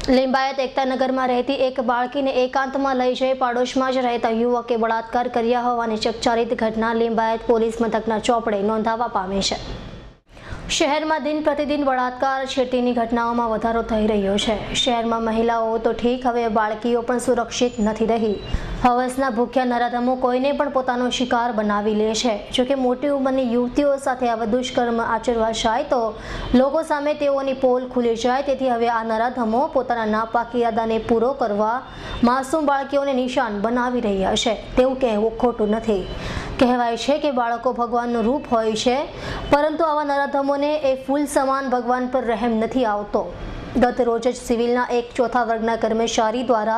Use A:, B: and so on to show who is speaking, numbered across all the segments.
A: लिंबायत एकतानगर में रहती एक बाळकी ने एकांत में लई जई पाड़ोश में ज रहता युवके बलात्कार कर्या होवानी चकचारित घटना लिंबायत पोलीस मथकना ચોપડે नोंधावा पामी छे। शहर में दिन प्रतिदिन बलात्कार छेड़तीनी घटनाओं में वधारो थई रह्यो छे। शहर में महिलाओं तो ठीक, हवे बाळकीओ पण सुरक्षित नहीं रही। हवसना भूख्या नराधमो कोईने पण पोतानो शिकार बनावी ले छे। जो कि मोटी उंमरनी युवतीओ साथे आवा दुष्कर्म आचरवा जाय तो लोको सामे तेओनी पोल खुली जाय। तेथी हवे आ नराधमो पोताना नापाक इरादाने पूरो करवा मासूम बाळकीओने निशान बनावी रह्या छे तेवुं कहेवुं खोटुं नथी। कहेवाय छे कि बाळको भगवाननुं रूप होय छे, परंतु आवा नराधमोने ए फूल समान भगवान पर रहम नथी आवतो। गत रोज ज सिविलना एक चौथा वर्गना कर्मचारी द्वारा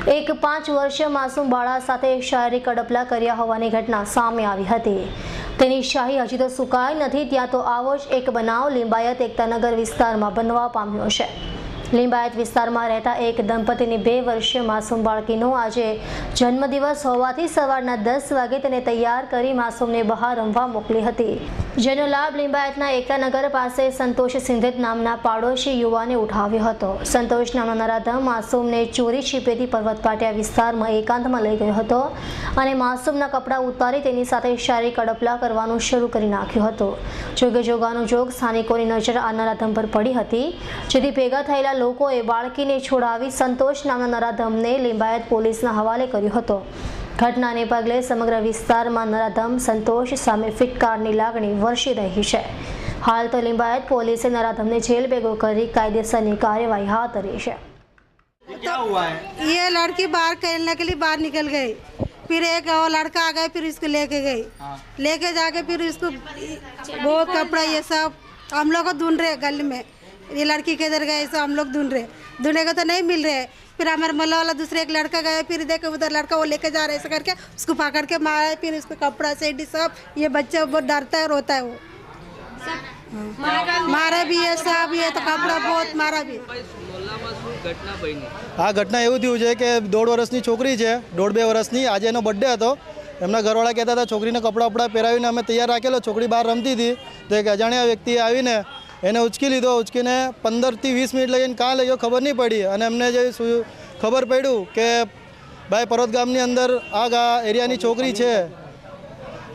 A: एक 5 वर्षीय मासूम बाळा साथे शारीरिक अडपला कर्या होवानी घटना सामे आवी हती। तेनी शाही हजी तो सुकाई नथी, त्यां तो आवो ज एक बनाव लिंबायत एकतानगर विस्तारमां बनवा पाम्यो छे। लिंबायत विस्तार में रहता एक दंपति 2 वर्षीय मासूम बाळकीनो आज जन्मदिवस होवाथी सवाરના 10 वागे तेने तैयार करी मासूम ने बहार रमवा मोकली हती। जेनो लाभ लिंबायतना एकतानगर पासे संतोष सिंधित नामना पाड़ोशी युवाने उठाव्यो हतो। संतोष नामना नराधम मासूम ने चोरी छिपेથી पर्वत पाटिया विस्तार में एकांत में लई गयो हतो અને मासूमना कपड़ा उतारी तेनी साथे शारीरिक अडपला करवानुं शरू करी नाख्युं हतुं। જોકે જોગાનું જોગ સ્થાનિકોની નજર આ નરાધમ પર પડી હતી, જેથી ભેગા થયેલા લોકોએ બાળકીને છોડાવી સંતોષ નામના નરાધમને લિંબાયત પોલીસના હવાલે કર્યો હતો। ઘટનાને પગલે સમગ્ર વિસ્તારમાં નરાધમ સંતોષ સામે ફિટકારની લાગણી વરસી રહી છે। હાલ તો લિંબાયત પોલીસે નરાધમને જેલ ભેગો કરી કાયદેસરની કાર્યવાહી હાથ ધરી છે।
B: क्या हुआ है?
C: ये लड़की बाहर खेलने के लिए बाहर निकल गई, फिर एक और लड़का आ गया, फिर इसको लेके गई। लेके जाके फिर इसको बहुत कपड़ा ये सब हम लोग को ढूंढ रहे गली में, ये लड़की किधर गए सब हम लोग ढूंढेगा तो नहीं मिल रहे। फिर हमारे मोहल्ला वाला दूसरे एक लड़का गया, फिर देखे उधर लड़का वो लेके जा रहा है ऐसा करके उसको पकड़ के मारा। फिर उसको कपड़ा से सब ये बच्चा बहुत डरता है, रोता है, वो मारा भी है सब, ये तो कपड़ा बहुत मारा भी।
D: आ घटना एवं थयुं छे कि 1.5 वर्षनी छोकरी है, 1.5-2 वर्षनी। आज एनो बर्थडे हतो। एमना घरवाळा कहेता था छोकरीने कपड़ा वपड़ा पहेरावीने अमे तैयार राखेलो। छोकरी बहार रमती थी तो एक अजाण्या व्यक्तिए आवीने एने उचकी लीधो। उचकीने 15 થી 20 मिनिट लगीने कां लई गयो खबर नहीं पड़ी। अने अमने जे खबर पड्युं के भाई पर्वत गामनी अंदर आ एरियानी छोकरी छे,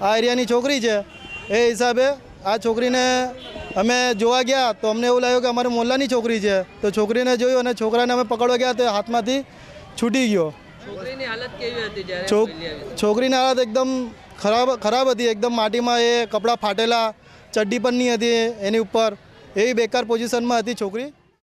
D: आ एरियानी छोकरी छे। ए हिसाबे आ छोकरीने अमे जोवा गया तो अमने एवुं लाग्युं के अमारी मोहल्लानी छोकरी छे। तो छोकरीने जोयुं अने छोकराने अमे पकड़वा गया तो हाथमांथी छूटी गयो।
B: छोकरीनी हालत केवी हती ज्यारे
D: छोकरीनी हालत एकदम खराब हती। एकदम माटीमां ए कपड़ा फाटेला, चड्डी पण नहीं हती एनी उपर, एवी बेकार पोजीशनमां हती छोकरी।